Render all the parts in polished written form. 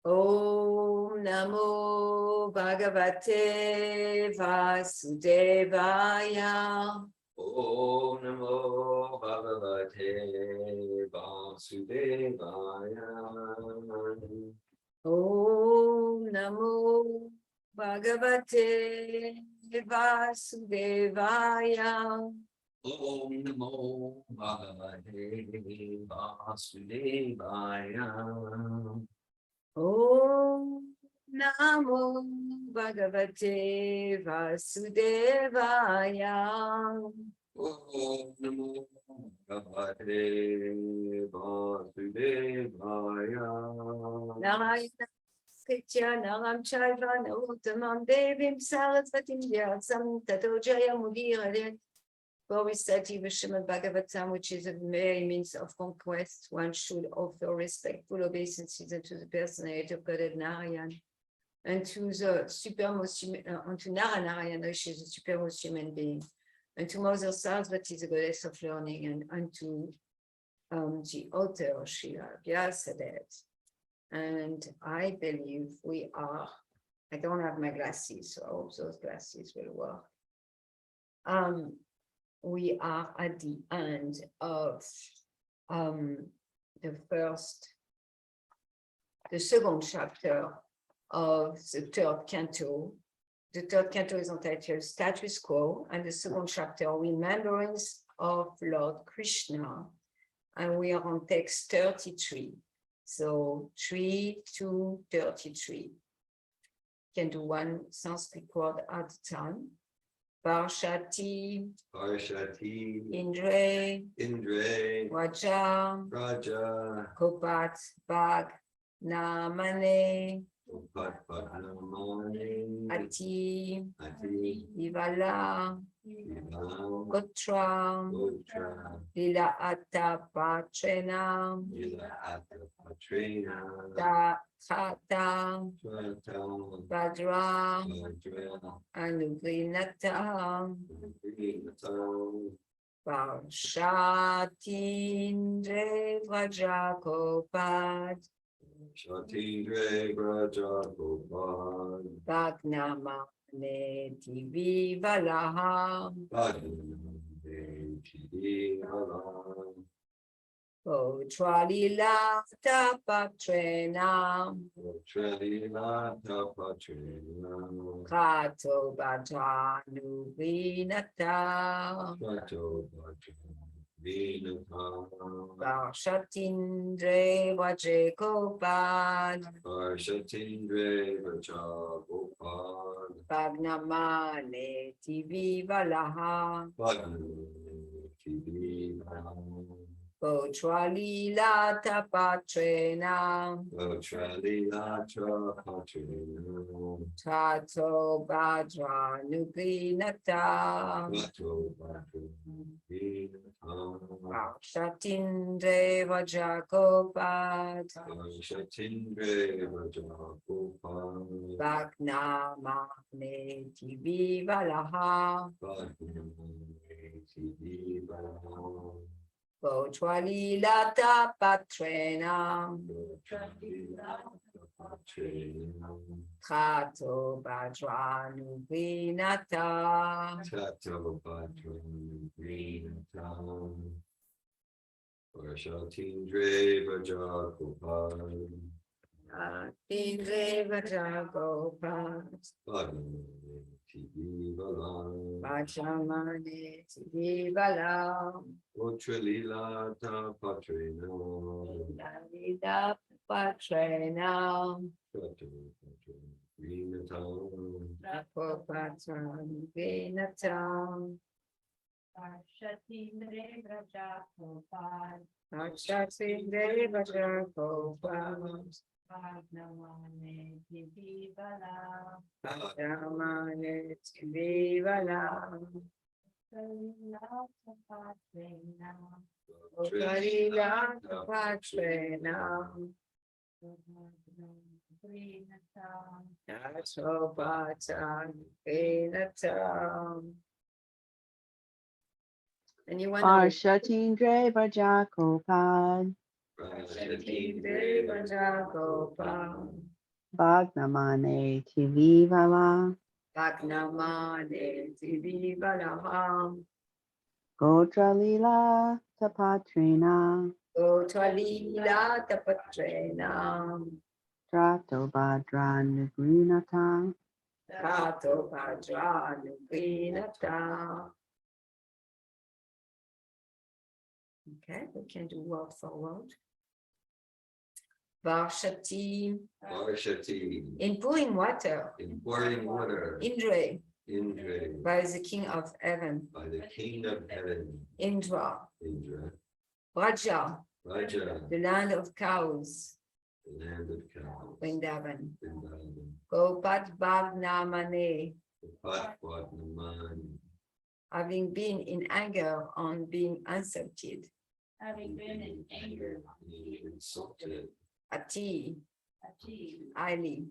Om Namo Bhagavate Vasudevaya. Om Namo Bhagavate Vasudevaya. Om Namo Bhagavate Vasudevaya. Om Namo Bhagavate Vasudevaya. Om Namo Bhagavate Vasudevaya. Om Namo Bhagavate Vasudevaya. Narayana Kritya Naram Chaiva Narottamam Devim Sarasvatim Vyasam Tato Jayamudira. Well, we study the Srimad-Bhagavatam, which is a very means of conquest. One should offer respectful obeisances unto the personality of God Narayan, and to the supermost human, unto Narayan, which is the supermost human being, and to Mother Sarasvati, the goddess of learning, and unto the author, Srila Vyasadeva. And I believe we are, I don't have my glasses, so I hope those glasses will work. We are at the end of the second chapter of the third canto. The third canto is entitled Status Quo, and the second chapter, Remembrance of Lord Krishna. And we are on text 33. So 3 to 33. Can do one Sanskrit word at a time. Parshati, Indre, Raja, Kopat, Bag, Namane, Ati, Ivala, Gotra, Lila Atta Patrena, Khata, Badra, Anugrinata, Parshatindre Vrajakopad, Bhagnamane Tivi Valaha, Otralila Tapatrena, Kato Bhajanu Vinata, Varshatindre Vajekopad, Bhagnamane Tivi Valaha, Otralila Tapatrena, Tato Bhajanu Vinata, Varshatindre Vajakopad, Bhagnamane Tivi Valaha, Otralila Tapatrena, Tato Bhajanu Vinata, Varshatindre Vajakopad, Indre Vajakopad, Bhajamane Tivi Vala, Otralila Tapatrena, Lalila Patrena, Tapopatran Vinata, Parshatindre Vrajakopad, Parshatindre Vajakopad, Bhagnamane Tivi Vala, Bhajamane Tivi Vala, Otralila Tapatrena, Tapopatran Vinata. Anyone? Parshatindre Vajakopad, Parshatindre Vajakopad, Bhagnamane Tivivala Bhagnamane Tivivala Gotra Lila Tapatrina Gotvalila Tapatrena Trato Badran Nugrinata Kato Bhadranukrinata. Okay, we can do word for word. Varshati, Varshati, in pouring water. in pouring water. Indra, Indra, by the King of Heaven. by the King of Heaven. Indra, Indra, Raja, Raja, the land of cows. the land of cows. Vrindavan. Vrindavan, Gopat Bhagnamane, the Patwadnaman, having been in anger on being insulted. Having been in anger, insulted. Ati, achieved, highly.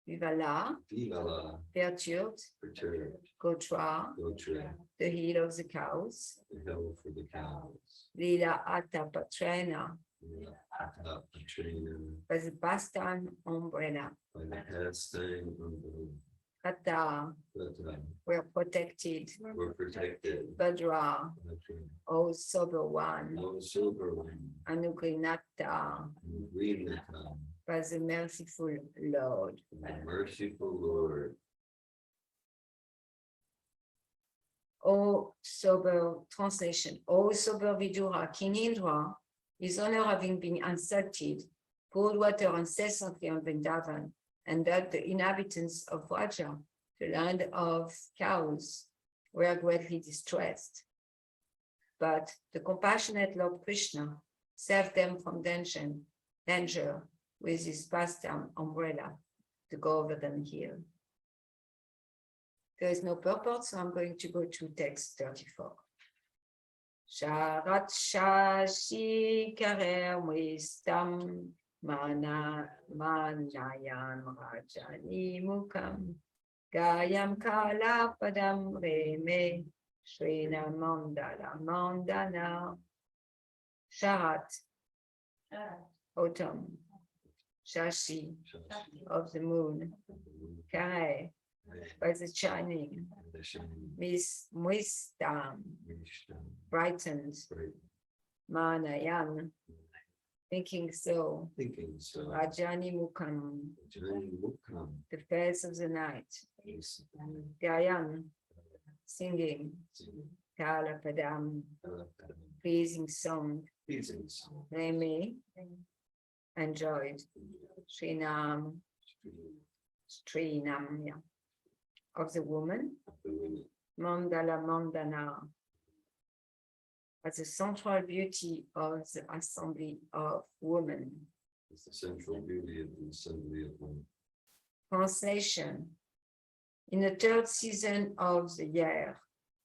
Vivala, Vivala, perturbed. perturbed. Gotra, Gotra, the heel of the cows. the hill for the cows. Lila Atapatrena, Ata Patrina, by the pastime umbrella. by the pastime umbrella. Kata, But were protected. were protected. Badra, Patra, O sober one. no silver one, Anugrinata, and green the town. by the merciful Lord. The merciful Lord. O sober translation, O sober Vidura, King Indra, his honor having been insulted, poured water incessantly on Vrindavan, and that the inhabitants of Vraja, the land of cows, were greatly distressed. But the compassionate Lord Krishna saved them from danger with his pastime umbrella to go over them here. There is no purport, so I'm going to go to text 34. Sharat shashi karer wistam manayan rajani mukam gayam kala padam reme shrina mandana sharat autumn shashi of the moon kare by the shining wisdom brightened manayan thinking so rajani mukam the face of the night gayan singing kala padam pleasing song Reme enjoyed Srinam yeah, of the woman Mandala Mandana as the central beauty of the assembly of women. It's the central beauty of the assembly of women. Translation. In the third season of the year,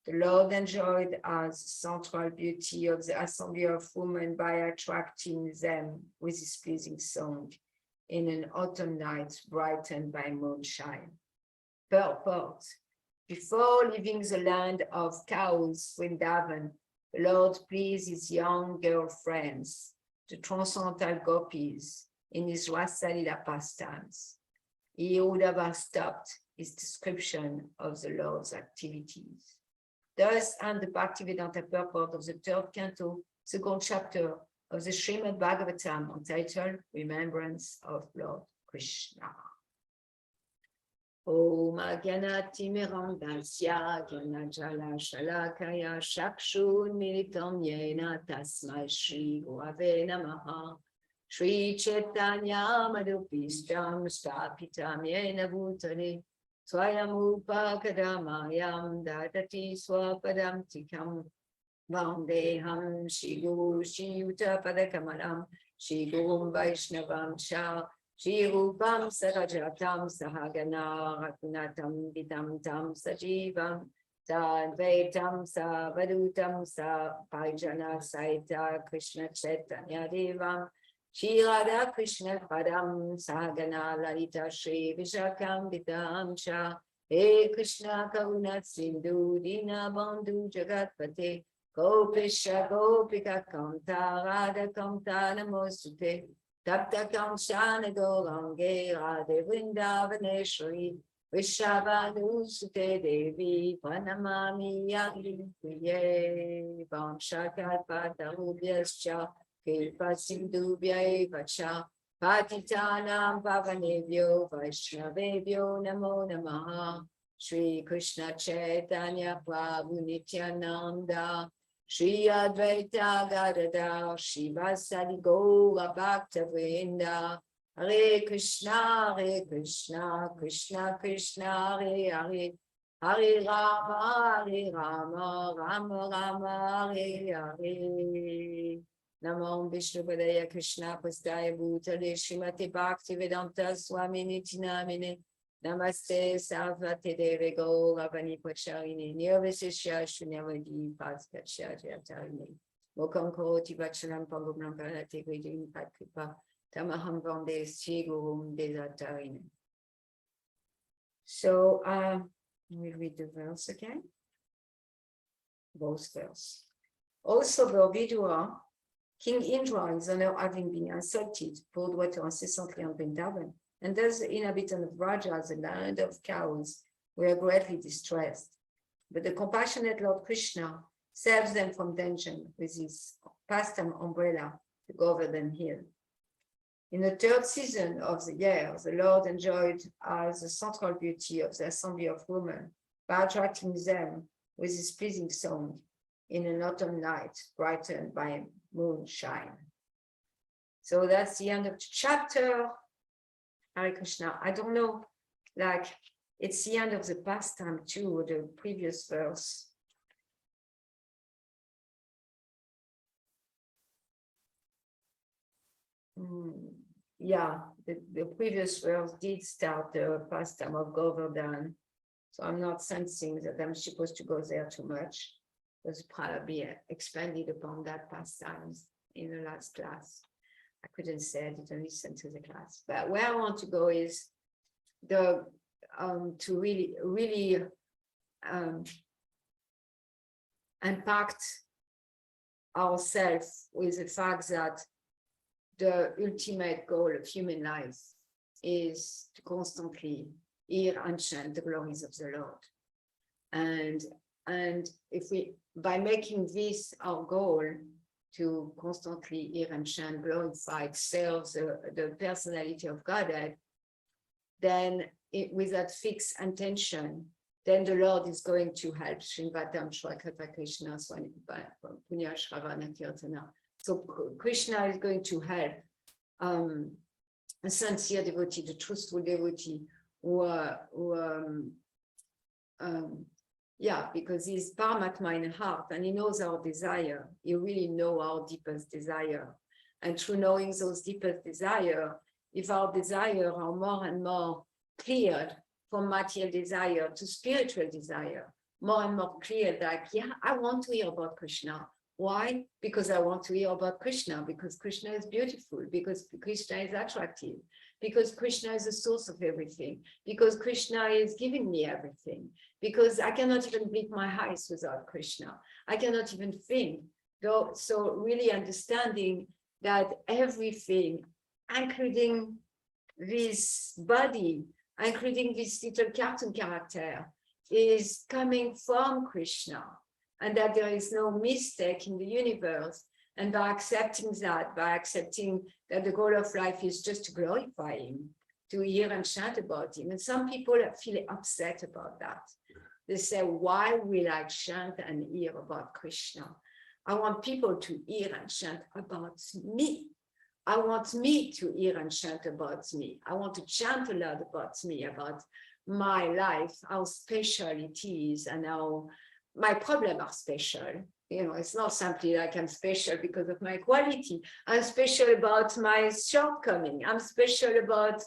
the Lord enjoyed as central beauty of the assembly of women by attracting them with his pleasing song in an autumn night brightened by moonshine. Purport. Before leaving the land of cows, Vrindavan, the Lord pleased his young girlfriends, the transcendental gopis, in his Rasalila pastimes. He would have stopped his description of the Lord's activities. Thus, and the Bhaktivedanta purport of the third canto, second chapter of the Srimad-Bhagavatam, entitled Remembrance of Lord Krishna. Om Agyanati Mirandasya Gyanajala Shalakaya Shakshun Militam Yena Tasmai Shri Gurave Namaha Shri Chaitanya Madhupistam Stapitam Yena Bhutale Swayam Upakadamayam Dadati Swapadam Tikam Vandeham Shri Guru Shri Yuta Padakamalam Shri Guru Vaishnavam Shah Shri Rupam Sarajatam Sahagana Rakunatam Vidam Tam Sajivam Sadvaitam Savadutam Sa Parijana Saita Krishna Chaitanya Devam Shri Radha Krishna Padam Sahagana Lalita Shri Vishakam Vidam Cha He Krishna Karuna Sindhu Dina Bandhu Jagatpate Gopisha Gopika Kanta Radha Kanta Namostute Tapta Kamshana Gorange Radhe Vrindavaneshwari Vishavanusute Devi Vanamami Yagri Priye Vamshakalpatarubhyascha Kripa Sindhubhya Vacha Patitanam Pavanebhyo Vaishnavebhyo Namo Namaha Shri Krishna Chaitanya Prabhu Nityananda Shri Advaita Gadadhar Shivasadi Gaura Bhakta Vrinda Hare Krishna Krishna Krishna Hare Hare Hare Rama Rama Rama Hare Hare Namo Vishnu Padaya Krishna Pastaya Bhutale Srimati Bhakti Vedanta Swami Nitinamine Namaste Sarvate Deve Gauravani Pacharini Nirvisishya Shunyavadi Paskachyacharini Mokam Koroti Vacharam Pangumram Karate Vedin Patkripa Tamaham Vande Sigurum Desatarini. So we'll read the verse again. Both verse. Also the Vidura, King Indra is now having been insulted, poured water incessantly on Vrindavan, and thus the inhabitants of Rajas, the land of cows, were greatly distressed. But the compassionate Lord Krishna saves them from danger with his pastime umbrella to go over them here. In the third season of the year, the Lord enjoyed as the central beauty of the assembly of women by attracting them with his pleasing song in an autumn night brightened by moonshine. So that's the end of the chapter. Hare Krishna. I don't know, like it's the end of the pastime too, the previous verse. Yeah, the previous verse did start the pastime of Govardhan. So I'm not sensing that I'm supposed to go there too much. It was probably expanded upon that pastimes in the last class. I couldn't say I didn't listen to the class. But where I want to go is the to really impact ourselves with the fact that the ultimate goal of human life is to constantly hear and chant the glories of the Lord. And if we, by making this our goal, to constantly hear and chant, glorify, serve the personality of Godhead, then with that fixed intention, then the Lord is going to help. Srimad-Bhagavatam Shrakata Krishna Punya Shravana Kirtana. So Krishna is going to help a sincere devotee, the truthful devotee, because he's Paramatma in the heart and he knows our desire. He really knows our deepest desire. And through knowing those deepest desire, if our desire are more and more cleared from material desire to spiritual desire, more and more clear that, I want to hear about Krishna. Why? Because I want to hear about Krishna, because Krishna is beautiful, because Krishna is attractive, because Krishna is the source of everything, because Krishna is giving me everything, because I cannot even blink my eyes without Krishna. I cannot even think. So really understanding that everything, including this body, including this little cartoon character, is coming from Krishna, and that there is no mistake in the universe. And by accepting that, that the goal of life is just to glorify him, to hear and chant about him. And some people feel upset about that. They say, why will I chant and hear about Krishna? I want people to hear and chant about me. I want me to hear and chant about me. I want to chant a lot about me, about my life, how special it is, and how my problems are special. You know, it's not simply like I'm special because of my quality. I'm special about my shortcoming. I'm special about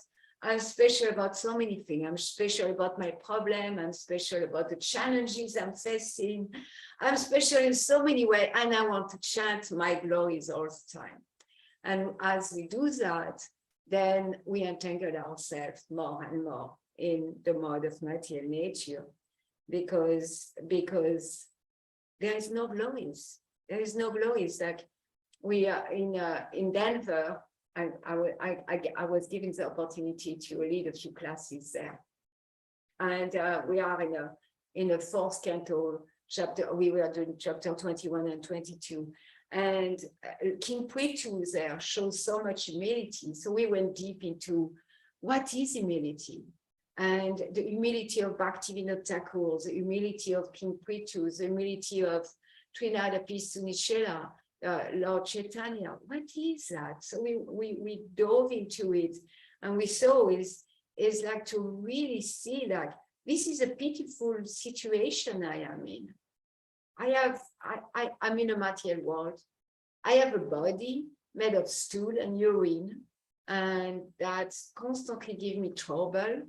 so many things. I'm special about my problem. I'm special about the challenges I'm facing. I'm special in so many ways, and I want to chant my glories all the time. And as we do that, then we entangle ourselves more and more in the mode of material nature, because there is no glories. There is no glories. Like we are in Denver, I was given the opportunity to lead a few classes there. And we are in the fourth canto chapter. We were doing chapter 21 and 22. And King Pretu there shows so much humility. So we went deep into what is humility, and the humility of Bhaktivinoda Thakur, the humility of King Pretu, the humility of Trinada Sunishela, Lord Chaitanya. What is that? So we dove into it, and we saw is like to really see that this is a pitiful situation I am in. I'm in a material world. I have a body made of stool and urine, and that's constantly give me trouble,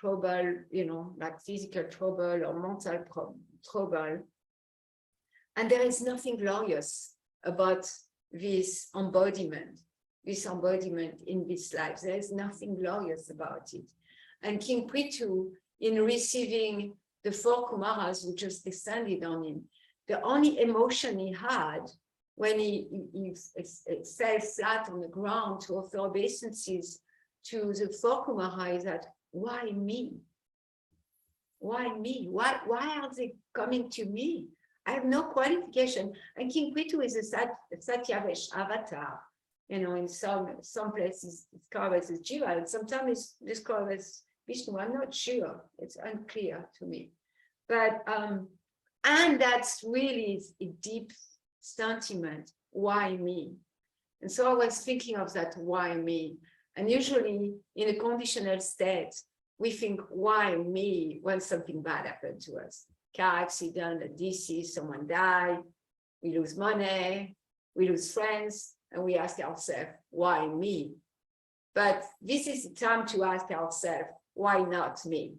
like physical trouble or mental trouble. And there is nothing glorious about this embodiment in this life. There is nothing glorious about it. And King Pretu, in receiving the 4 Kumaras who just descended on him, the only emotion he had when he fell flat on the ground to offer obeisances to the 4 Kumaras is that, why me? Why me? Why are they coming to me? I have no qualification. And King Pretu is a Satyavesh avatar. In some places it's called as Jiva, and sometimes it's called as Vishnu. I'm not sure. It's unclear to me. But and that's really a deep sentiment. Why me? And so I was thinking of that. Why me? And usually in a conditional state, we think, why me? When something bad happened to us. Car accident, a disease, someone died, we lose money, we lose friends, and we ask ourselves, why me? But this is the time to ask ourselves, why not me?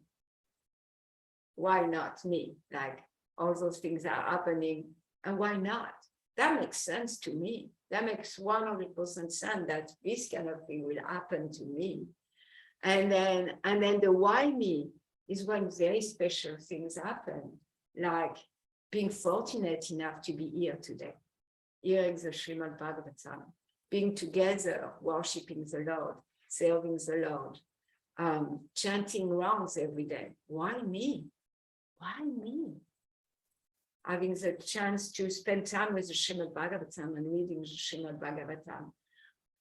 Why not me? Like all those things are happening, and why not? That makes sense to me. That makes 100% sense that this kind of thing will happen to me. And then the why me is when very special things happen, like being fortunate enough to be here today, hearing the Srimad-Bhagavatam, being together, worshiping the Lord, serving the Lord, chanting rounds every day. Why me? Why me? Having the chance to spend time with the Srimad-Bhagavatam and reading the Srimad-Bhagavatam,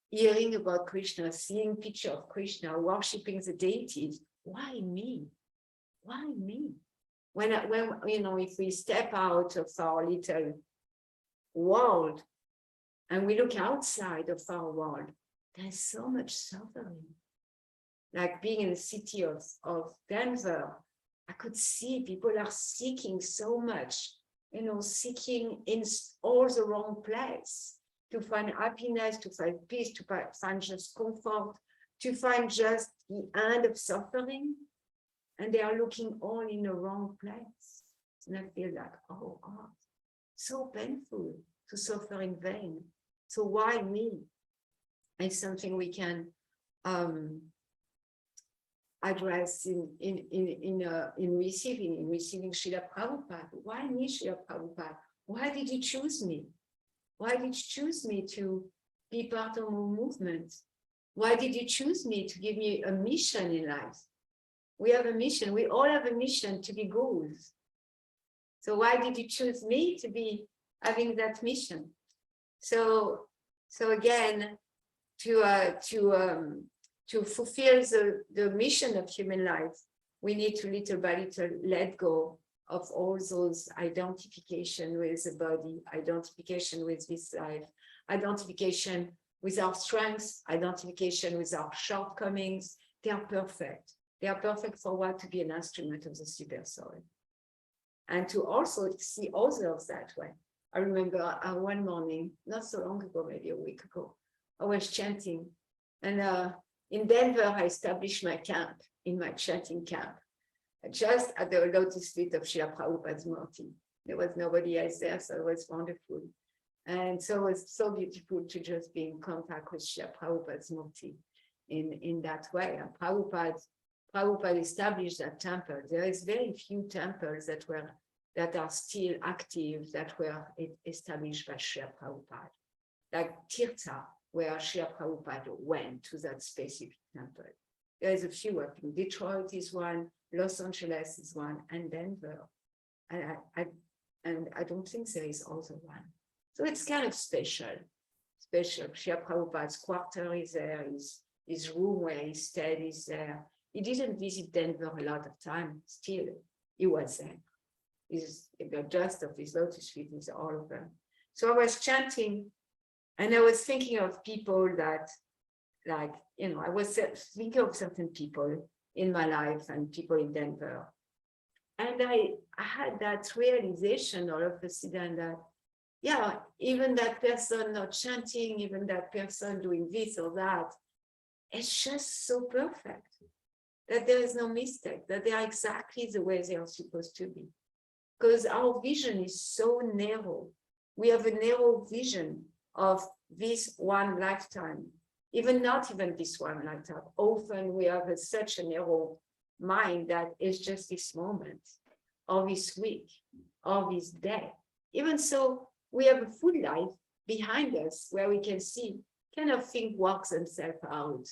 hearing about Krishna, seeing picture of Krishna, worshiping the deities. Why me? Why me? When if we step out of our little world and we look outside of our world, there's so much suffering. Like being in the city of Denver, I could see people are seeking so much, seeking in all the wrong place, to find happiness, to find peace, to find just comfort, to find just the end of suffering. And they are looking all in the wrong place. And I feel like, oh God, so painful to suffer in vain. So why me? It's something we can address in receiving Srila Prabhupada. Why me, Srila Prabhupada? Why did you choose me? Why did you choose me to be part of a movement? Why did you choose me to give me a mission in life? We have a mission. We all have a mission to be gurus. So why did you choose me to be having that mission? So again, to fulfill the mission of human life, we need to little by little let go of all those identification with the body, identification with this life, identification with our strengths, identification with our shortcomings. They are perfect. They are perfect for what? To be an instrument of the super soul. And to also see others that way. I remember one morning, not so long ago, maybe a week ago, I was chanting. And in Denver, I established my camp, in my chanting camp, just at the lotus feet of Srila Prabhupada's Murti. There was nobody else there, so it was wonderful. And so it was so beautiful to just be in contact with Srila Prabhupada's Murti in that way. And Prabhupada established that temple. There is very few temples that are still active, that were established by Srila Prabhupada. Like Tirtha, where Srila Prabhupada went to that specific temple. There's a few, I think Detroit is one, Los Angeles is one, and Denver. And I don't think there is also one. So it's kind of special. Srila Prabhupada's quarter is there, his room where he stayed is there. He didn't visit Denver a lot of time, still, he was there. The dust of his lotus feet is all over. So I was chanting, and I was thinking of people that, like, I was thinking of certain people in my life and people in Denver. And I had that realization all of a sudden that, yeah, even that person not chanting, even that person doing this or that, it's just so perfect that there is no mistake, that they are exactly the way they are supposed to be. Because our vision is so narrow. We have a narrow vision of this one lifetime, not even this one lifetime. Often we have such a narrow mind that it's just this moment, or this week, or this day. Even so, we have a full life behind us where we can see kind of things work themselves out.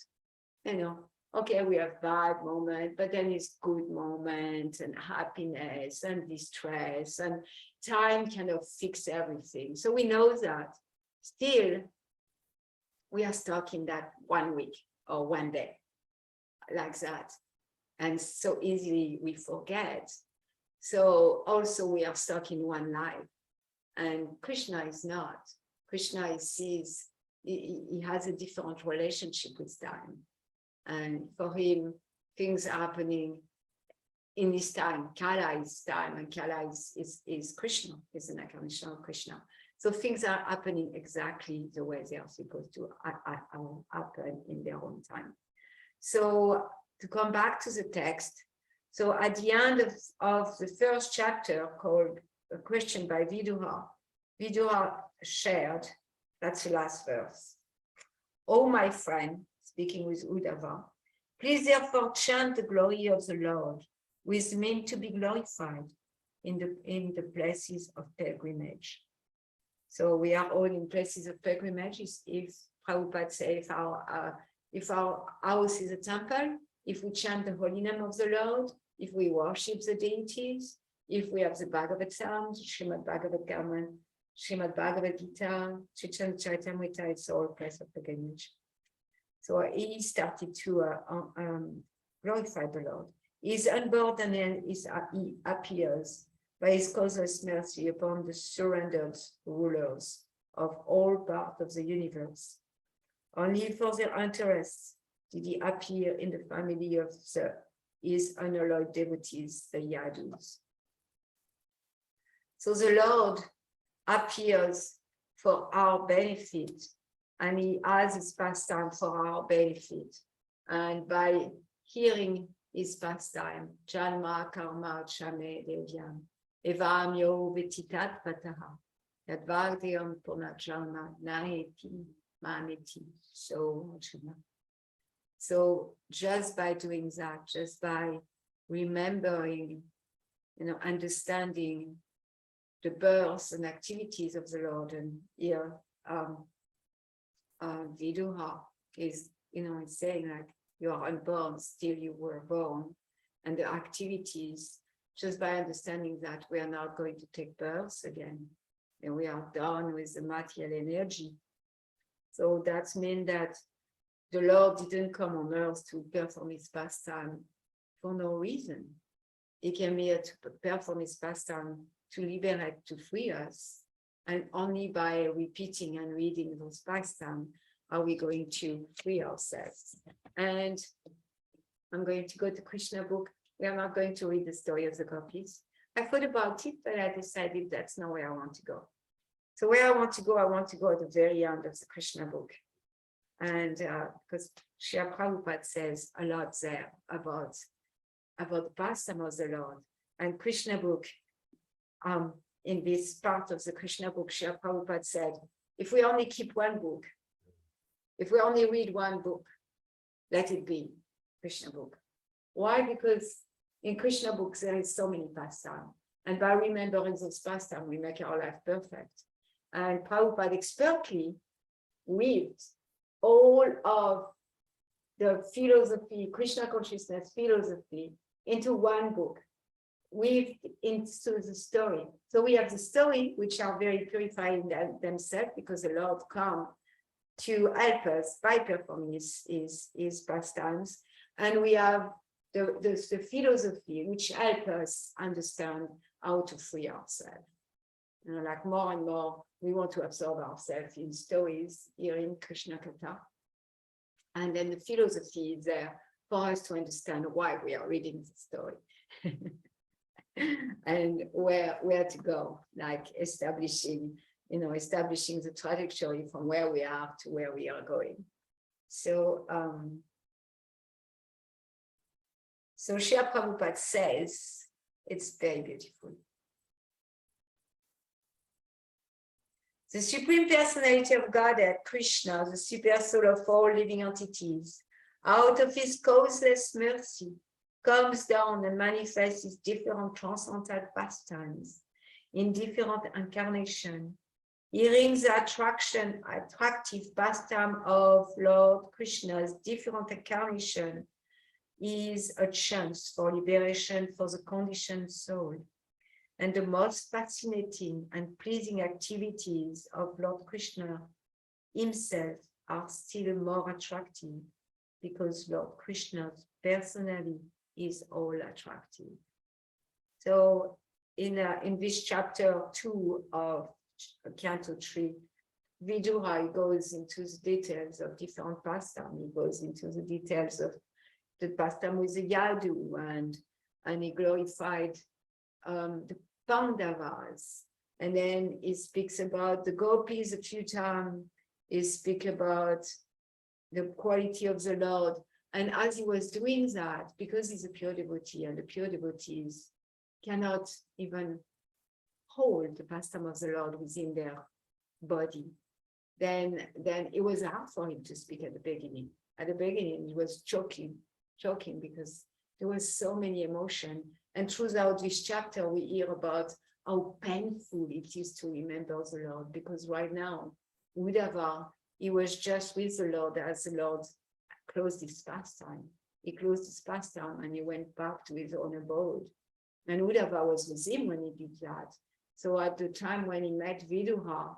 Okay, we have bad moments, but then it's good moments and happiness and distress, and time kind of fix everything. So we know that still we are stuck in that 1 week or 1 day like that. And so easily we forget. So also we are stuck in one life, and Krishna is not. Krishna sees, he has a different relationship with time. And for him, things are happening in his time. Kala is time, and Kala is Krishna, is an incarnation of Krishna. So things are happening exactly the way they are supposed to happen in their own time. So to come back to the text, so at the end of the first chapter, called A Question by Vidura, Vidura shared, that's the last verse. Oh, my friend, speaking with Uddhava, please therefore chant the glory of the Lord, who is meant to be glorified in the places of pilgrimage. So we are all in places of pilgrimage. If Prabhupada says, if our house is a temple, if we chant the holy name of the Lord, if we worship the deities, if we have the Bhagavatam, Srimad-Bhagavatam, Srimad-Bhagavad Gita, Chaitanya Charitamrita, it's all place of pilgrimage. So he started to glorify the Lord. He is unborn, and then he appears by his causeless mercy upon the surrendered rulers of all parts of the universe. Only for their interests did he appear in the family of his unalloyed devotees, the Yadus. So the Lord appears for our benefit, and he has his pastime for our benefit. And by hearing his pastime, Janma Karma Chame Devyam, Evamyo Vetitat Pataha, Yadvardyam Purnachalma Naheti Maneti. So just by doing that, just by remembering, understanding the births and activities of the Lord, and here Vidura is, it's saying like, you are unborn, still you were born, and the activities, just by understanding that we are not going to take births again, and we are done with the material energy. So that means that the Lord didn't come on earth to perform his pastime for no reason. He came here to perform his pastime to liberate, to free us. And only by repeating and reading those pastimes are we going to free ourselves. And I'm going to go to Krishna book. We are not going to read the story of the gopis. I thought about it, but I decided that's not where I want to go. So where I want to go at the very end of the Krishna book. And because Srila Prabhupada says a lot there about the pastime of the Lord. And Krishna book, in this part of the Krishna book, Srila Prabhupada said, if we only keep one book, if we only read one book, let it be Krishna book. Why? Because in Krishna books, there is so many pastimes. And by remembering those pastimes, we make our life perfect. And Prabhupada expertly weaved all of the philosophy, Krishna consciousness philosophy, into one book, weaved into the story. So we have the story, which are very purifying themselves, because the Lord come to help us by performing his pastimes. And we have the philosophy, which help us understand how to free ourselves. You know, like more and more, we want to absorb ourselves in stories here in Krishna Katha. And then the philosophy is there for us to understand why we are reading the story. And where to go, like establishing the trajectory from where we are to where we are going. So Srila Prabhupada says, it's very beautiful. The Supreme Personality of Godhead, Krishna, the super soul of all living entities, out of his causeless mercy, comes down and manifests his different transcendental pastimes in different incarnations. Hearing the attractive pastime of Lord Krishna's different incarnation is a chance for liberation for the conditioned soul. And the most fascinating and pleasing activities of Lord Krishna himself are still more attractive, because Lord Krishna's personality is all attractive. So in this chapter 2 of Canto 3, Vidura goes into the details of different pastimes. He goes into the details of the pastime with the Yadu, and he glorified the Pandavas. And then he speaks about the gopis a few times. He speaks about the quality of the Lord. And as he was doing that, because he's a pure devotee, and the pure devotees cannot even hold the pastime of the Lord within their body, then it was hard for him to speak at the beginning. At the beginning, he was choking because there was so many emotion. And throughout this chapter, we hear about how painful it is to remember the Lord, because right now, Uddhava, he was just with the Lord as the Lord closed his pastime. He closed his pastime and he went back to his own abode. And Uddhava was with him when he did that. So at the time when he met Vidura,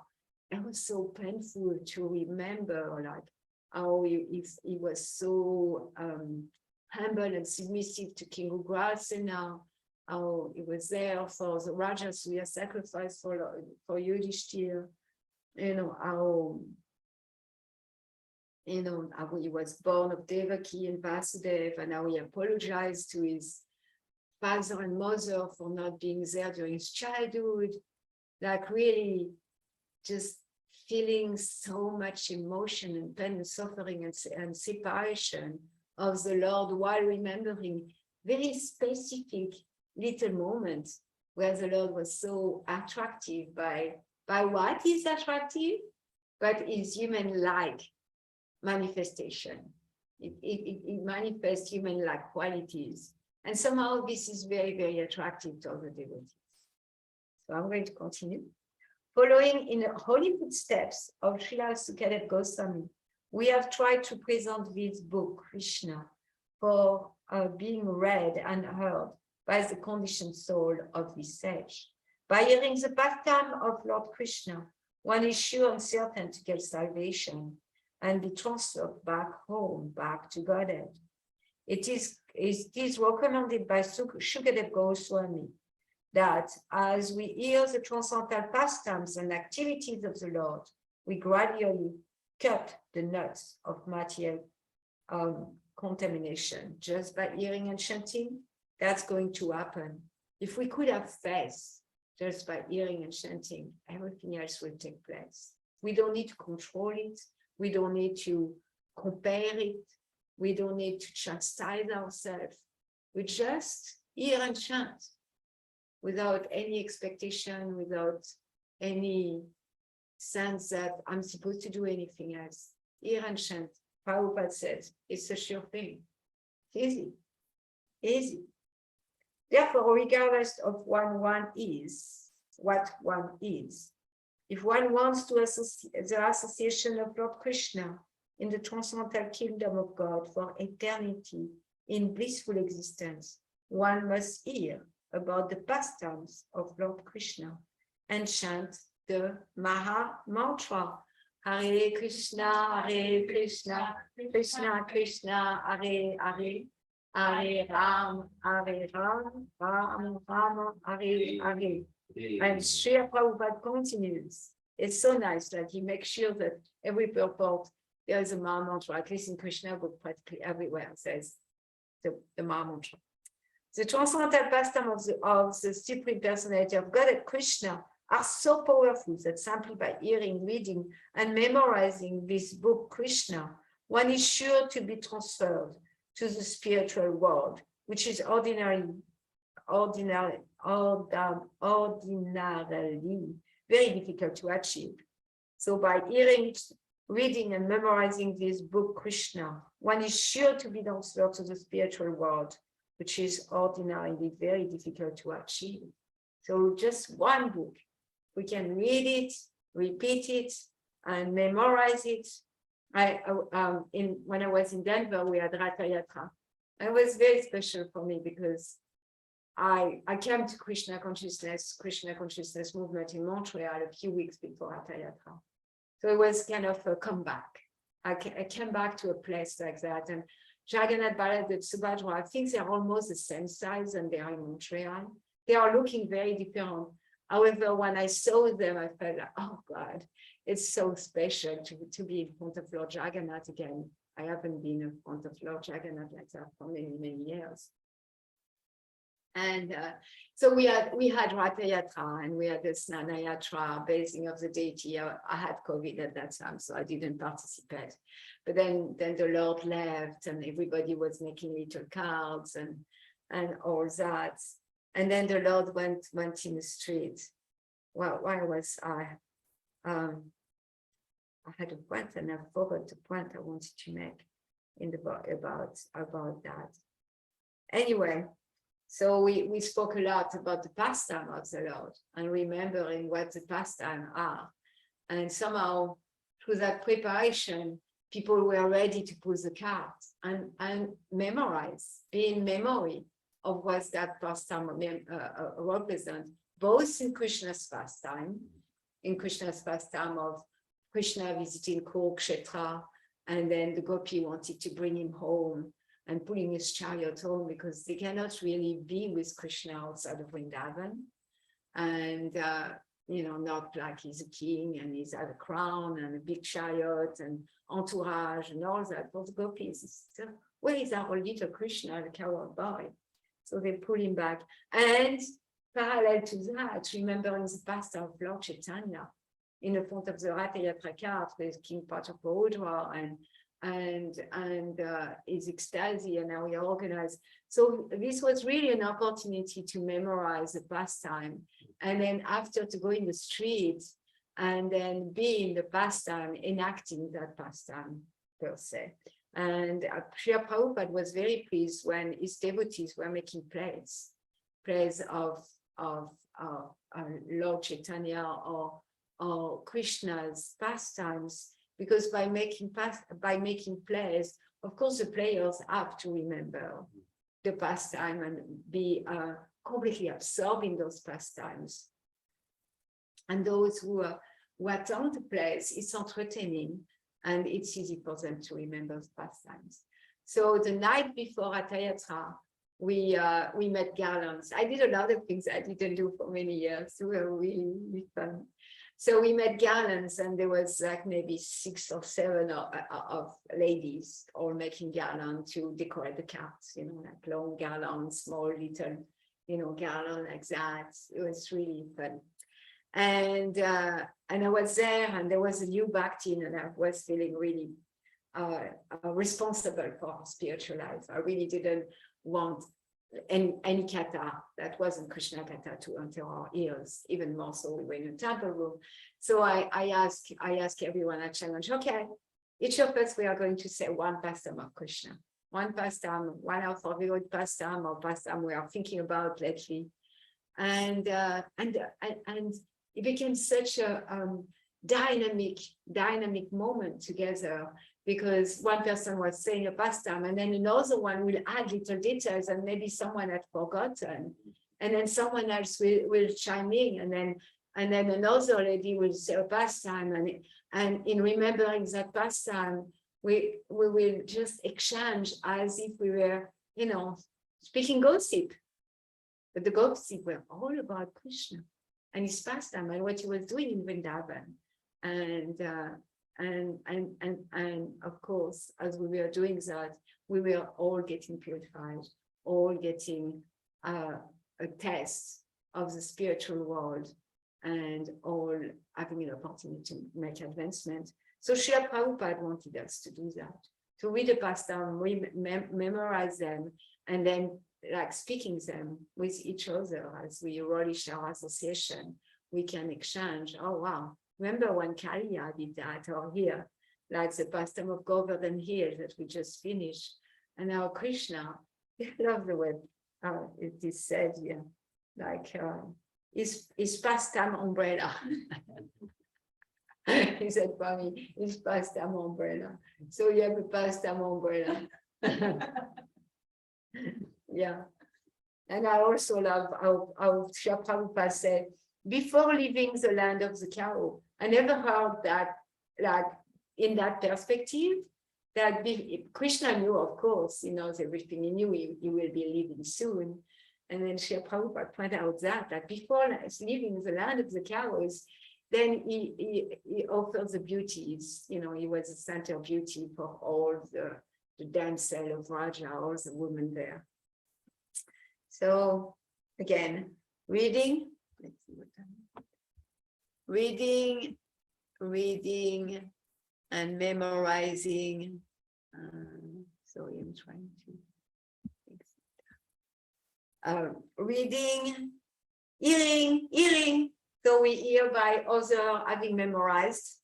it was so painful to remember, like, how he was so humble and submissive to King Ugrasena, how he was there for the Rajasuya sacrifice for Yudhishthira, how he was born of Devaki and Vasudeva, and how he apologized to his father and mother for not being there during his childhood, like really just feeling so much emotion and pain and suffering and separation of the Lord, while remembering very specific little moments where the Lord was so attractive by what is attractive, but is human-like manifestation. It manifests human-like qualities. And somehow this is very, very attractive to other devotees. So I'm going to continue. Following in the holy footsteps of Srila Sukadeva Goswami, we have tried to present this book, Krishna, for being read and heard by the conditioned soul of this sage. By hearing the pastime of Lord Krishna, one is sure and certain to get salvation and be transferred back home, back to Godhead. It is recommended by Sukadeva Goswami that as we hear the transcendental pastimes and activities of the Lord, we gradually cut the nuts of material contamination just by hearing and chanting. That's going to happen. If we could have faith just by hearing and chanting, everything else will take place. We don't need to control it. We don't need to compare it. We don't need to chastise ourselves. We just hear and chant without any expectation, without any sense that I'm supposed to do anything else. Hear and chant. Prabhupada says, it's a sure thing. Easy. Easy. Therefore, regardless of what one is, if one wants to associate the association of Lord Krishna in the transcendental kingdom of God for eternity in blissful existence, one must hear about the pastimes of Lord Krishna and chant the Maha Mantra. Hare Krishna, Krishna Krishna, Hare Hare, Hare Ram, Ram Ram, Hare Hare. And Srila Prabhupada continues. It's so nice that he makes sure that every purport there is a Maha Mantra, at least in Krishna book, practically everywhere says the Maha Mantra. The transcendental pastime of the Supreme Personality of God and Krishna are so powerful that simply by hearing, reading, and memorizing this book, Krishna, one is sure to be transferred to the spiritual world, which is ordinarily very difficult to achieve. So by hearing, reading, and memorizing this book, Krishna, one is sure to be transferred to the spiritual world, which is ordinarily very difficult to achieve. So just one book, we can read it, repeat it, and memorize it. When I was in Denver, we had Ratha Yatra. It was very special for me because I came to Krishna consciousness movement in Montreal a few weeks before Ratha Yatra. So it was kind of a comeback. I came back to a place like that. And Jagannath Baladev and Subhadra, I think they're almost the same size and they are in Montreal. They are looking very different. However, when I saw them, I felt like, oh God, it's so special to be in front of Lord Jagannath again. I haven't been in front of Lord Jagannath like that for many, many years. And so we had Ratha Yatra and we had the Snana Yatra, basing of the deity. I had COVID at that time, so I didn't participate. But then the Lord left and everybody was making little cards and all that. And then the Lord went in the street. Well, why was I had a point and I forgot the point I wanted to make about that. Anyway, so we spoke a lot about the pastime of the Lord and remembering what the pastime are. And somehow through that preparation, people were ready to pull the cards and memorize, be in memory of what that pastime represents, both in Krishna's pastime of Krishna visiting Kurukshetra, and then the gopi wanted to bring him home and pulling his chariot home because they cannot really be with Krishna outside of Vrindavan. And, not like he's a king and he's had a crown and a big chariot and entourage and all that. For the gopis, so where is our little Krishna, the coward boy? So they pull him back. And parallel to that, remembering the pastime of Lord Chaitanya in the front of the Ratha Yatra cart with King Pachapadra and his ecstasy and how he organized. So this was really an opportunity to memorize the pastime, and then after to go in the streets and then be in the pastime, enacting that pastime per se. And Srila Prabhupada was very pleased when his devotees were making plays of Lord Chaitanya or Krishna's pastimes, because by making plays, of course, the players have to remember the pastime and be completely absorbed in those pastimes. And those who attend the plays, it's entertaining and it's easy for them to remember the pastimes. So the night before Ratha Yatra, we met garlands. I did a lot of things I didn't do for many years. They were really, really fun. So we met garlands, and there was like maybe 6 or 7 of ladies all making garland to decorate the carts, like long garland, small little, garland like that. It was really fun. And I was there, and there was a new bhaktin, and I was feeling really responsible for our spiritual life. I really didn't want any kata that wasn't Krishna kata to enter our ears, even more so we were in a temple room. So I asked everyone at challenge, okay, each of us, we are going to say one pastime of Krishna, one pastime, one of our favorite pastime or pastime we are thinking about lately. And it became such a dynamic moment together, because one person was saying a pastime and then another one will add little details and maybe someone had forgotten. And then someone else will chime in, and then another lady will say a pastime, and in remembering that pastime, we will just exchange as if we were, speaking gossip. But the gossip were all about Krishna and his pastime and what he was doing in Vrindavan. And of course, as we were doing that, we were all getting purified, all getting a taste of the spiritual world, and all having an opportunity to make advancement. So Srila Prabhupada wanted us to do that, to read the pastime, memorize them, and then like speaking them with each other as we relish our association. We can exchange, oh wow, remember when Kaliya did that, or here, like the pastime of Govardhan here that we just finished. And now Krishna, I love the way it is said here, like his pastime umbrella. He said for me, his pastime umbrella. So you have a pastime umbrella. Yeah. And I also love how Srila Prabhupada said, before leaving the land of the cow, I never heard that, like, in that perspective, that Krishna knew, of course, he knows everything, he knew he will be leaving soon. And then Srila Prabhupada pointed out that before leaving the land of the cows, then he offers the beauties, he was the center of beauty for all the damsel of Raja, all the women there. So again, reading, let's see what time. Reading, and memorizing. Sorry, I'm trying to. Reading, hearing. So we hear by other having memorized,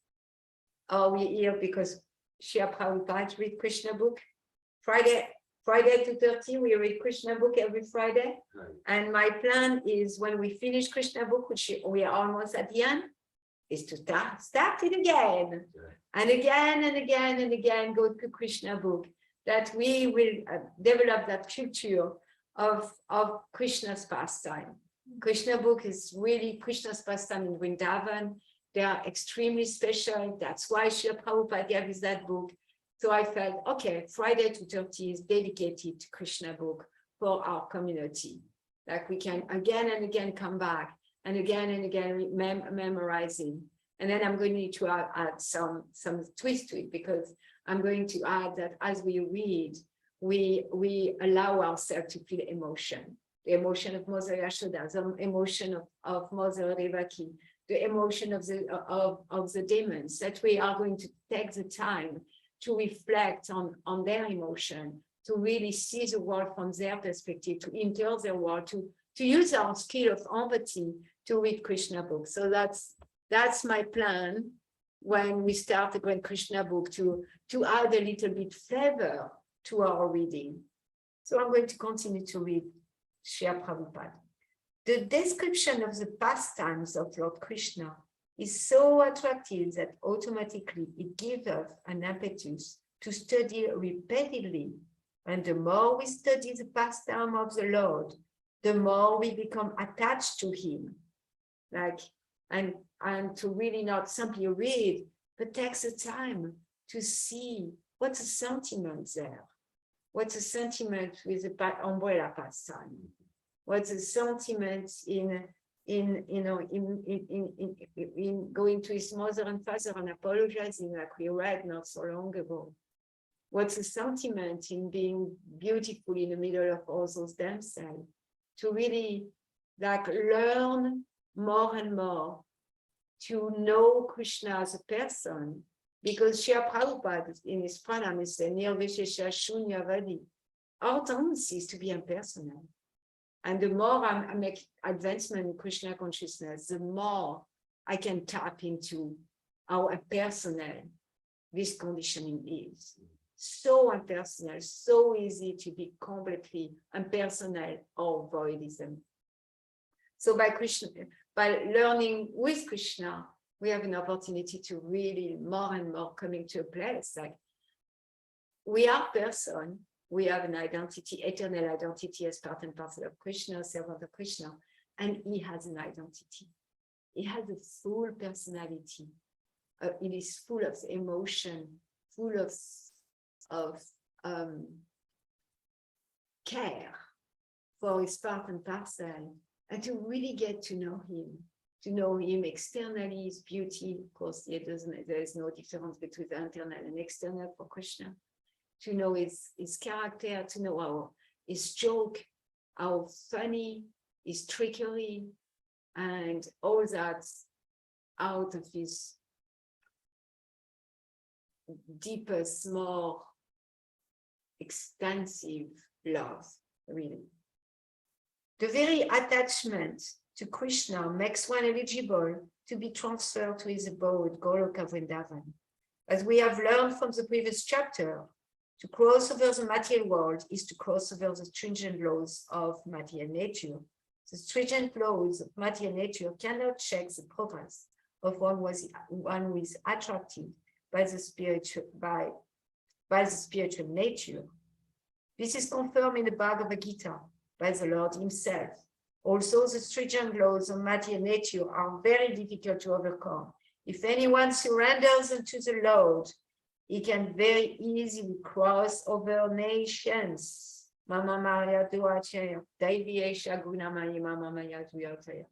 or we hear because Srila Prabhupada read Krishna book. Friday 2:30, we read Krishna book every Friday. Right. And my plan is when we finish Krishna book, which we are almost at the end, is to start it again. Okay. And again and again and again, go to Krishna book, that we will develop that culture of Krishna's pastime. Krishna book is really Krishna's pastime in Vrindavan. They are extremely special. That's why Srila Prabhupada gave us that book. So I felt, okay, Friday 2:30 is dedicated to Krishna book for our community. Like we can again and again come back and again memorizing. And then I'm going to need to add some twist to it, because I'm going to add that as we read, we allow ourselves to feel emotion. The emotion of Mother Yashoda, the emotion of Mother Devaki, the emotion of the demons, that we are going to take the time to reflect on their emotion, to really see the world from their perspective, to enter their world, to use our skill of empathy to read Krishna book. So that's my plan when we start the Grand Krishna book, to add a little bit flavor to our reading. So I'm going to continue to read Srila Prabhupada. The description of the pastimes of Lord Krishna is so attractive that automatically it gives us an impetus to study repeatedly. And the more we study the pastime of the Lord, the more we become attached to him. And to really not simply read, but takes the time to see what's the sentiment there. What's the sentiment with the umbrella pastime? What's the sentiment in going to his mother and father and apologizing, like we read not so long ago? What's the sentiment in being beautiful in the middle of all those damsels? To really learn more and more to know Krishna as a person, because Srila Prabhupada in his pranam is saying, Nirvishesha Shunyavadi. Our tendency is to be impersonal. And the more I make advancement in Krishna consciousness, the more I can tap into how impersonal this conditioning is. So impersonal, so easy to be completely impersonal or voidism. So by learning with Krishna, we have an opportunity to really more and more coming to a place like we are person, we have an identity, eternal identity as part and parcel of Krishna, servant of Krishna, and he has an identity. He has a full personality. It is full of emotion, full of care for his part and parcel, and to really get to know him externally, his beauty. Of course, there is no difference between the internal and external for Krishna. To know his character, to know his joke, how funny, his trickery, and all that out of his deepest, more expansive love, really. The very attachment to Krishna makes one eligible to be transferred to his abode, Goloka Vrindavan. As we have learned from the previous chapter, to cross over the material world is to cross over the stringent laws of material nature. The stringent laws of material nature cannot check the progress of one who is attracted by the spiritual nature. This is confirmed in the Bhagavad Gita by the Lord himself. Also, the stringent laws of material nature are very difficult to overcome. If anyone surrenders unto the Lord, he can very easily cross over nations. Mama Maya Duachaya, Deviesha Gunamaya, Mama Maya Duataya.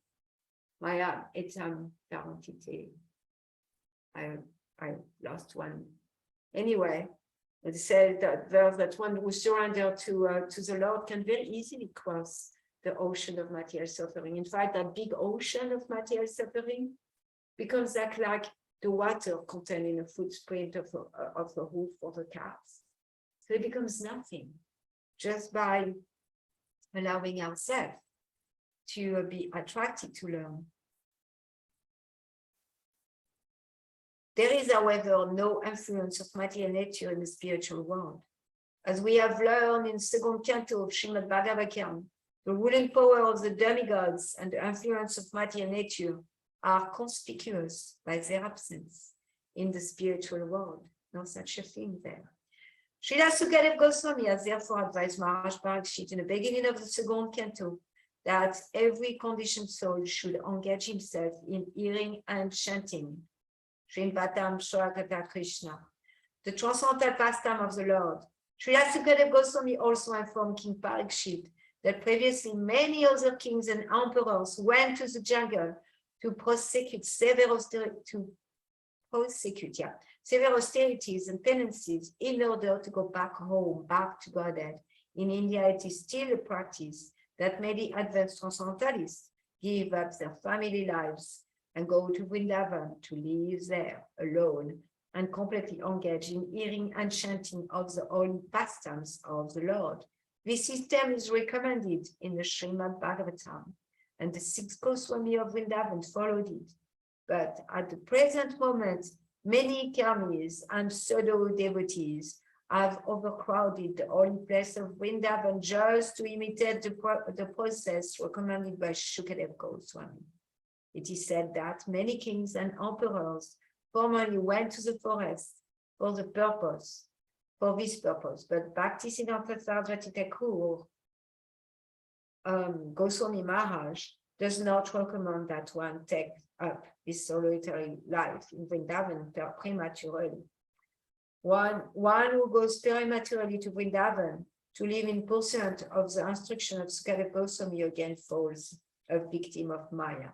Maya, it's guaranteed. I lost one. Anyway, it said that verse that one who surrenders to the Lord can very easily cross the ocean of material suffering. In fact, that big ocean of material suffering becomes like the water contained in a footprint of the hoof for the calves. So it becomes nothing just by allowing ourselves to be attracted to learn. There is, however, no influence of material nature in the spiritual world. As we have learned in the second canto of Srimad-Bhagavatam, the ruling power of the demigods and the influence of material nature are conspicuous by their absence in the spiritual world. No such a thing there. Srila Sukadeva Goswami has therefore advised Maharaj Parikshit in the beginning of the second canto that every conditioned soul should engage himself in hearing and chanting Srimad-Bhagavatam Shrakata Krishna, the transcendental pastime of the Lord. Srila Sukadeva Goswami also informed King Parikshit that previously many other kings and emperors went to the jungle to prosecute severe austerities and penances in order to go back home, back to Godhead. In India, it is still a practice that many advanced transcendentalists give up their family lives and go to Vrindavan to live there alone and completely engage in hearing and chanting of the holy pastimes of the Lord. This system is recommended in the Srimad-Bhagavatam, and the sixth Goswami of Vrindavan followed it. But at the present moment, many karmis and pseudo-devotees have overcrowded the holy place of Vrindavan just to imitate the process recommended by Sukadeva Goswami. It is said that many kings and emperors formerly went to the forest for this purpose, but Bhaktisiddhanta Saraswati Thakur Goswami Maharaj does not recommend that one take up his solitary life in Vrindavan prematurely. One who goes prematurely to Vrindavan to live in pursuit of the instruction of Sukadeva Goswami again falls a victim of Maya,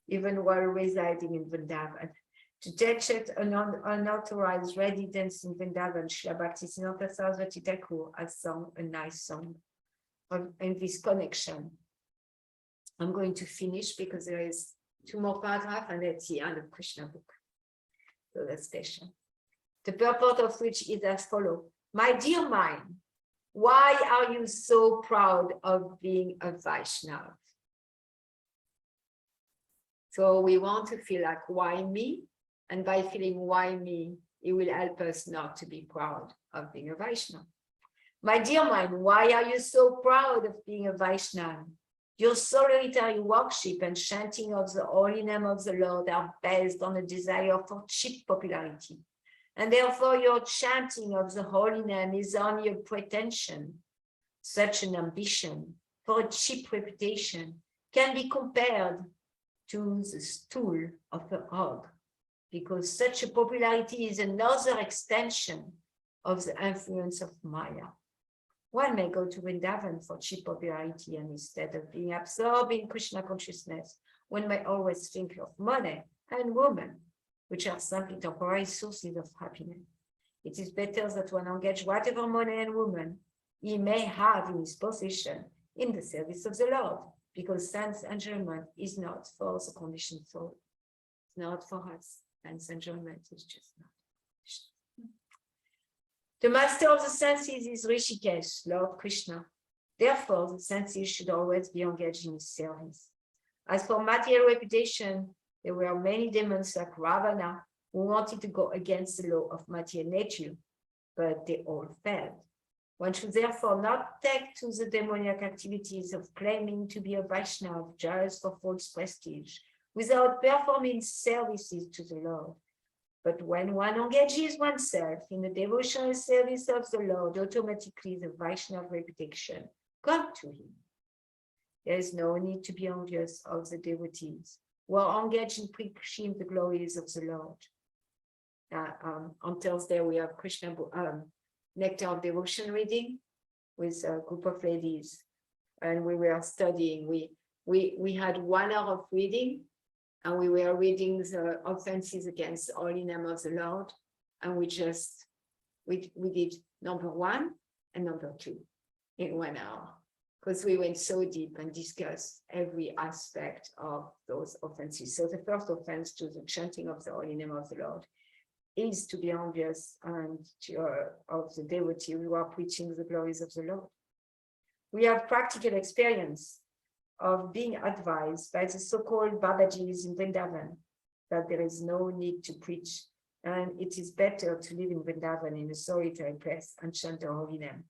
even while residing in Vrindavan. To take an unauthorized residence in Vrindavan, Srila Bhaktisiddhanta Saraswati Thakur has sung a nice song in this connection. I'm going to finish because there is 2 more paragraphs and that's the end of Krishna book. So that's special. The purport of which is as follows. My dear mind, why are you so proud of being a Vaishnava? So we want to feel like, why me? And by feeling why me, it will help us not to be proud of being a Vaishnava. My dear mind, why are you so proud of being a Vaishnava? Your solitary worship and chanting of the holy name of the Lord are based on a desire for cheap popularity. And therefore your chanting of the holy name is only a pretension. Such an ambition for a cheap reputation can be compared to the stool of a hog, because such a popularity is another extension of the influence of Maya. One may go to Vrindavan for cheap popularity, and instead of being absorbed in Krishna consciousness, one may always think of money and women, which are simply temporary sources of happiness. It is better that one engage whatever money and women he may have in his possession in the service of the Lord, because sense enjoyment is not for the conditioned soul. It's not for us. Sense enjoyment is just not. The master of the senses is Rishikesh, Lord Krishna. Therefore, the senses should always be engaged in his service. As for material reputation, there were many demons like Ravana who wanted to go against the law of material nature, but they all failed. One should therefore not take to the demoniac activities of claiming to be a Vaishnava just for false prestige, without performing services to the Lord. But when one engages oneself in the devotional service of the Lord, automatically the Vaishnava reputation comes to him. There is no need to be envious of the devotees who are engaged in preaching the glories of the Lord. On Thursday, we have Krishna Nectar of Devotion reading with a group of ladies, and we were studying. We had 1 hour of reading, and we were reading the offenses against the holy name of the Lord, and we did number 1 and number 2 in 1 hour, because we went so deep and discussed every aspect of those offenses. So the first offense to the chanting of the holy name of the Lord is to be envious and of the devotee who are preaching the glories of the Lord. We have practical experience of being advised by the so-called Babajis in Vrindavan that there is no need to preach, and it is better to live in Vrindavan in a solitary place and chant the holy name.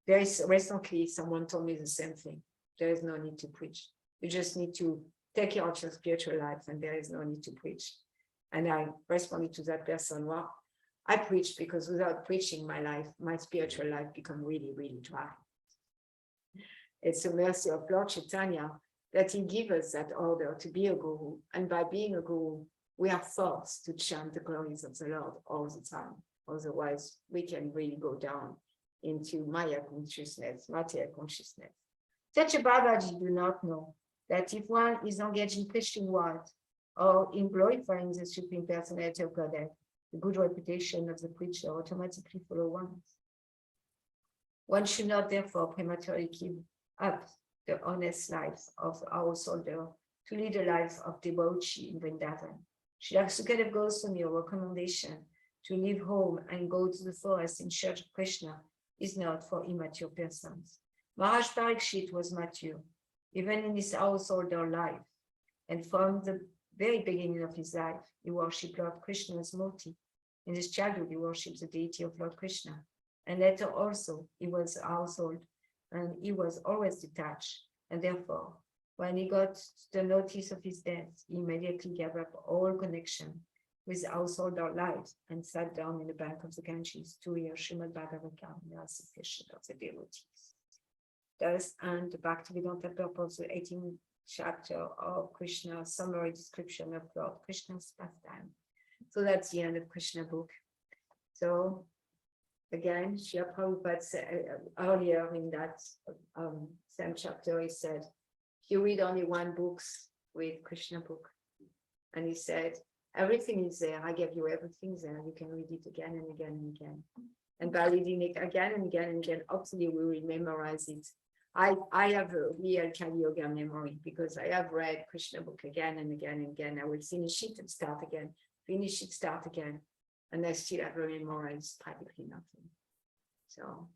Recently, someone told me the same thing. There is no need to preach. You just need to take care of your spiritual life, and there is no need to preach. And I responded to that person, well, I preach because without preaching my spiritual life become really, really dry. It's a mercy of Lord Chaitanya that he gives us that order to be a guru. And by being a guru, we are forced to chant the glories of the Lord all the time. Otherwise, we can really go down into Maya consciousness, material consciousness. Such a Babaji do not know that if one is engaged in preaching what, or in glorifying the Supreme Personality of Godhead, the good reputation of the preacher automatically follows one. One should not therefore prematurely give up the honest life of a householder to lead a life of debauchery in Vrindavan. Srila Sukadeva Goswami's recommendation to leave home and go to the forest in search of Krishna is not for immature persons. Maharaj Parikshit was mature, even in his householder life, and from the very beginning of his life, he worshipped Lord Krishna as Murti. In his childhood, he worshipped the deity of Lord Krishna. And later also, he was a household, and he was always detached. And therefore, when he got the notice of his death, he immediately gave up all connection with householder life and sat down in the bank of the Ganges to hear Srimad-Bhagavatam, the recitation of the devotees. Thus, and the Bhaktivedanta purpose, the 18th chapter of Krishna, summary description of Lord Krishna's pastime. So that's the end of Krishna book. So again, Srila Prabhupada said earlier in that same chapter, he said, if you read only one book with Krishna book, and he said, everything is there. I gave you everything there. You can read it again and again and again. And by reading it again and again and again, hopefully we will memorize it. I have a real Kali Yoga memory because I have read Krishna book again and again and again. I will finish it and start again, finish it, start again. And I still have memorized practically nothing. So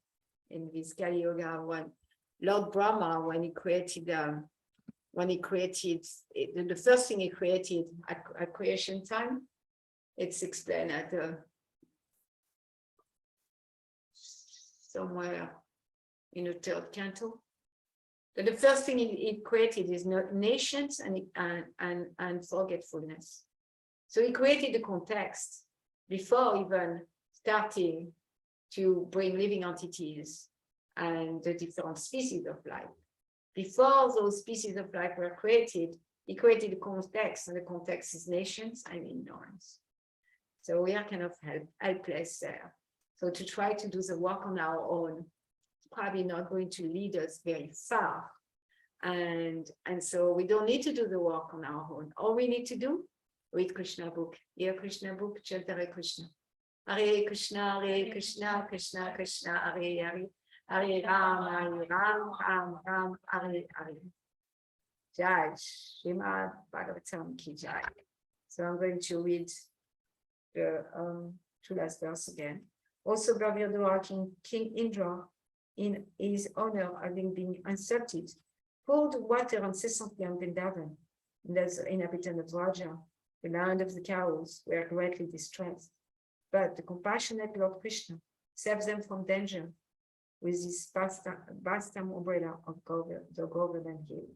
in this Kali Yoga one, Lord Brahma, when he created, the first thing he created at creation time, it's explained at somewhere in the third canto. But the first thing he created is nations and forgetfulness. So he created the context before even starting to bring living entities and the different species of life. Before those species of life were created, he created the context, and the context is nations and ignorance. So we are kind of helpless there. So to try to do the work on our own, probably not going to lead us very far. And so we don't need to do the work on our own. All we need to do, read Krishna book, hear Krishna book, chant Hare Krishna. Hare Krishna, Hare Krishna, Krishna Krishna, Hare Hare, Hare Ram, Ram Ram, Hare Hare. Jai, Srimad-Bhagavatam ki Jai. So I'm going to read the two last verse again. Also, Bhavyadwar King Indra, in his honor, having been insulted, poured water incessantly on Vrindavan, and as the inhabitant of Raja, the land of the cows, were greatly distressed. But the compassionate Lord Krishna saves them from danger with his vast umbrella of the golden hill.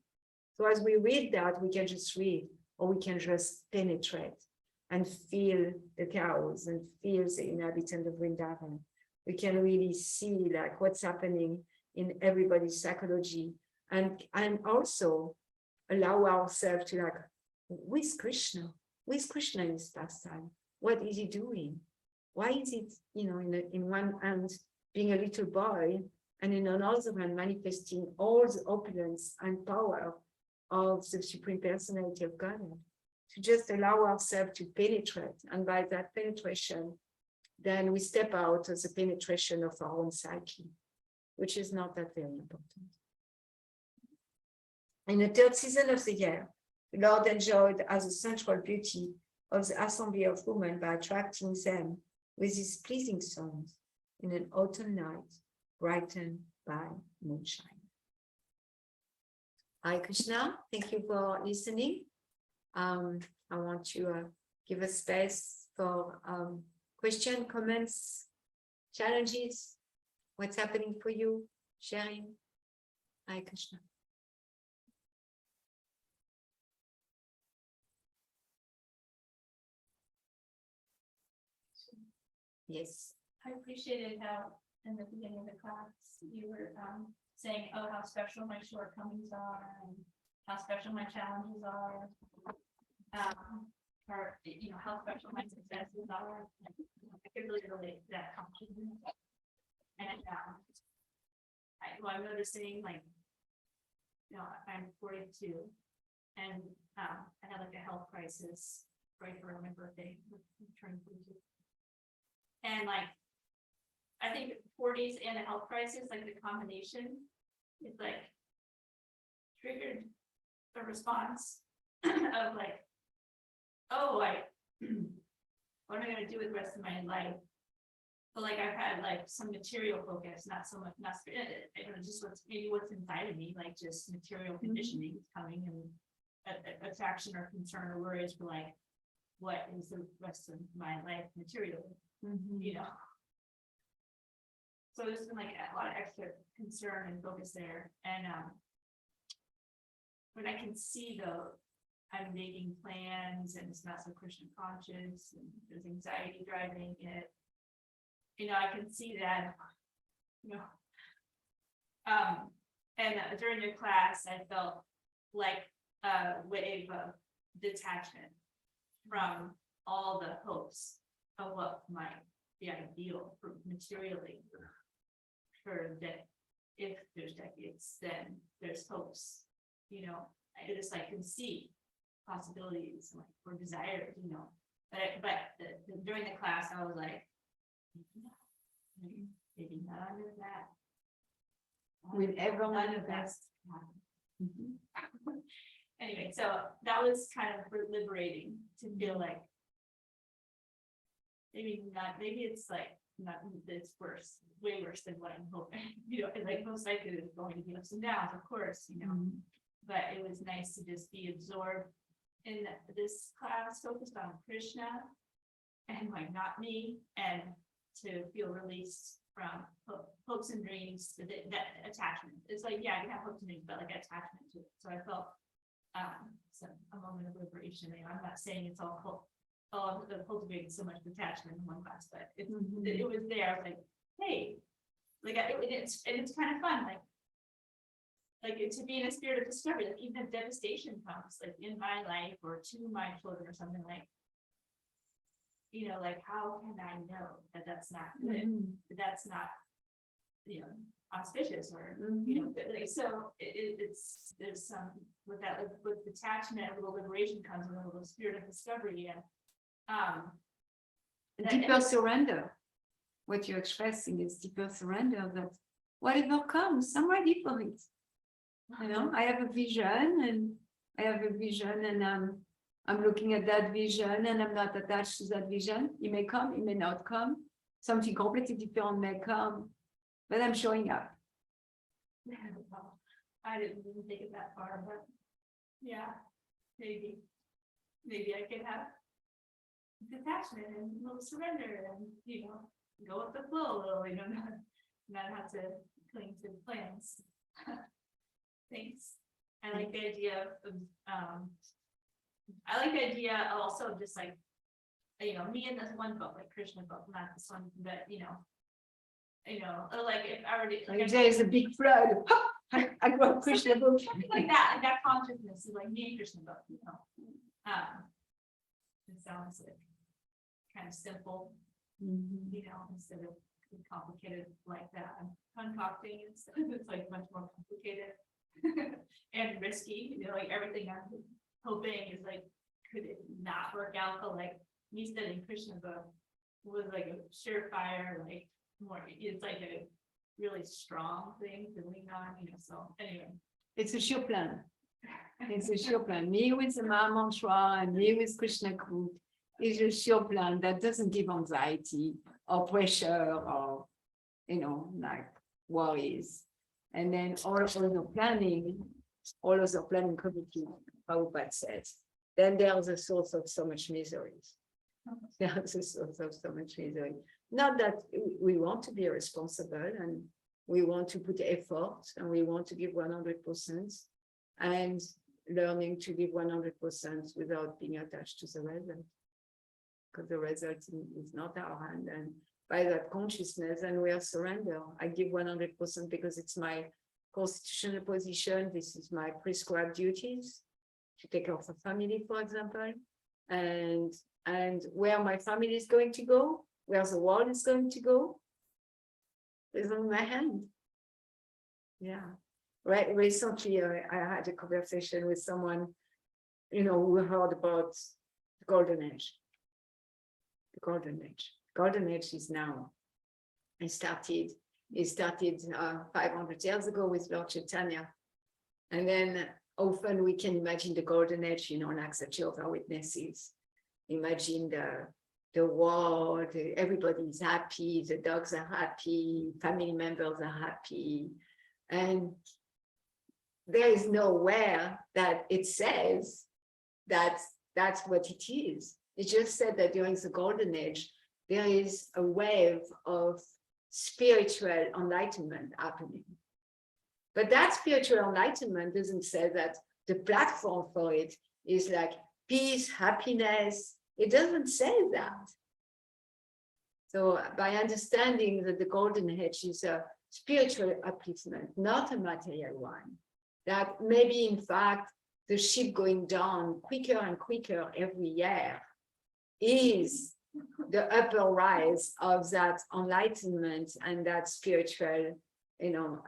So as we read that, we can just read, or we can just penetrate and feel the cows and feel the inhabitant of Vrindavan. We can really see like what's happening in everybody's psychology, and also allow ourselves to like, who is Krishna? Who is Krishna in his pastime? What is he doing? Why is it, in one hand being a little boy, and in another hand manifesting all the opulence and power of the Supreme Personality of Godhead? To just allow ourselves to penetrate, and by that penetration, then we step out of the penetration of our own psyche, which is not that very important. In the third season of the year, the Lord enjoyed as a central beauty of the assembly of women by attracting them with his pleasing songs in an autumn night brightened by moonshine. Hare Krishna, thank you for listening. I want to give a space for questions, comments, challenges, what's happening for you, sharing. Hare Krishna. Yes. I appreciated how in the beginning of the class you were saying, oh, how special my shortcomings are and how special my challenges are, or how special my successes are. I could really relate to that completely. And I'm noticing, like, I'm 42, and I had like a health crisis right around my birthday, turning 42. And like, I think 40s and a health crisis, like the combination, is like triggered a response of like, oh, what am I going to do with the rest of my life? But like I've had like some material focus, not so much, just what's inside of me, like just material conditioning coming, and attraction or concern or worries for like, what is the rest of my life materially? So there's been like a lot of extra concern and focus there. And when I can see though, I'm making plans and it's not so Krishna conscious and there's anxiety driving it, I can see that, and during your class, I felt like a wave of detachment from all the hopes of what might be ideal for materially for that. If there's decades, then there's hopes, I just like can see possibilities or desires, but during the class I was like, maybe none of that With everyone none of that anyway, so that was kind of liberating to feel like maybe it's like not, it's worse, way worse than what I'm hoping, and like most likely it's going to be ups and downs, of course, but it was nice to just be absorbed in this class focused on Krishna and like not me, and to feel released from hopes and dreams, that attachment. It's like, yeah, you have hopes and dreams, but like attachment to it. So I felt a moment of liberation. I'm not saying it's all cultivating so much detachment in one class, but it Mhm. was there. I was like, hey, like it's kind of fun, like to be in a spirit of discovery. Like even if devastation comes, like in my life or to my children or something, like, you know, like how can I know that that's not good, Mhm. that that's not, you know, auspicious or Mhm. you know, like, so it's there's some with that, with detachment, a little liberation comes in a little spirit of discovery and Deeper surrender. What you're expressing is deeper surrender, that whatever comes, I'm ready for it. You know, I have a vision and I'm looking at that vision and I'm not attached to that vision. It may come, it may not come. Something completely different may come, but I'm showing up. I didn't even think it that far, but yeah, maybe I could have detachment and a little surrender and, you know, go with the flow a little, you know, not have to cling to plans. Thanks. I like the idea of, I like the idea also of just like, you know, me in this one book, like Krishna book, not this one, but you know, like if I were to, Like there is a big flood. I got Krishna book. something like that consciousness is like me and Krishna book, you know. It sounds like kind of simple, you know, instead of complicated like that. I'm concocting instead, it's like much more complicated and risky, you know, like everything I'm hoping is like, could it not work out? But like me studying Krishna book was like a surefire, like more, it's like a really strong thing to lean on, you know, so anyway. It's a sure plan. It's a sure plan. Me with the Maha Mantra and me with Krishna Kut is a sure plan that doesn't give anxiety or pressure or, you know, like worries. And then all other planning committee, Prabhupada says, then there's a source of so much misery. There's a source of so much misery. Not that we want to be responsible and we want to put effort and we want to give 100%, and learning to give 100% without being attached to the result, because the result is not our hand. And by that consciousness, and we are surrender. I give 100% because it's my constitutional position. This is my prescribed duties to take care of a family, for example, and where my family is going to go, where the world is going to go, is on my hand. Yeah. Right. Recently, I had a conversation with someone, you know, who heard about the golden age. The golden age. Golden age is now. It started 500 years ago with Lord Chaitanya. And then often we can imagine the golden age, you know, like the Jehovah's Witnesses. Imagine the world, everybody is happy, the dogs are happy, family members are happy. And there is nowhere that it says that that's what it is. It just said that during the golden age, there is a wave of spiritual enlightenment happening. But that spiritual enlightenment doesn't say that the platform for it is like peace, happiness. It doesn't say that. So by understanding that the golden age is a spiritual upliftment, not a material one, that maybe in fact the ship going down quicker and quicker every year is the upper rise of that enlightenment and that spiritual, you know,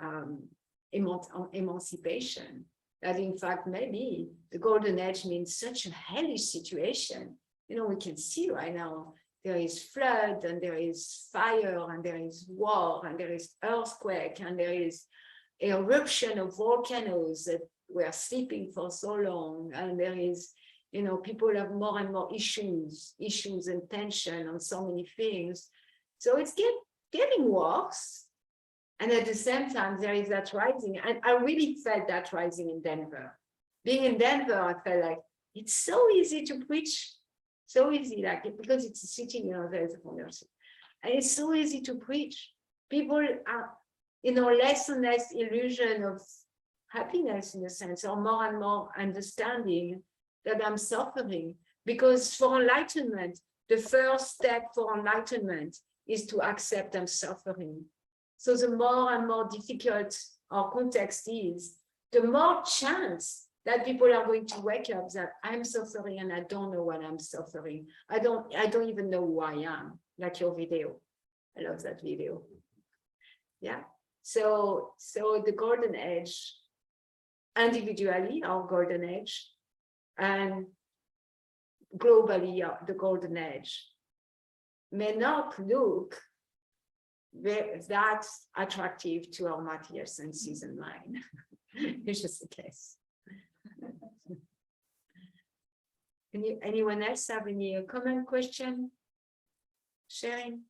emancipation. That in fact maybe the golden age means such a hellish situation. You know, we can see right now there is flood and there is fire and there is war and there is earthquake and there is eruption of volcanoes that were sleeping for so long, and there is, you know, people have more and more issues and tension on so many things. So it's getting worse. And at the same time, there is that rising. And I really felt that rising in Denver. Being in Denver, I felt like it's so easy to preach. So easy, like, because it's a city, you know, there's a community. And it's so easy to preach. People are, you know, less and less illusion of happiness in a sense, or more and more understanding that I'm suffering. Because for enlightenment, the first step for enlightenment is to accept I'm suffering. So the more and more difficult our context is, the more chance that people are going to wake up that I'm suffering and I don't know what I'm suffering. I don't even know who I am, like your video. I love that video. Yeah. So the golden age, individually, our golden age, and globally, the golden age may not look that attractive to our material senses and mind. It's just the case. Anyone else have any comment, question, sharing?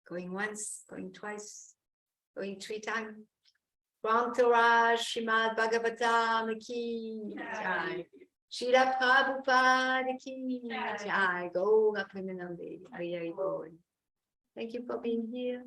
Going once, going twice, going 3 times. Entourage, Srimad-Bhagavatam ki jai. Srila Prabhupada ki jai. Go Rapremanande. Hari Bol. Thank you for being here.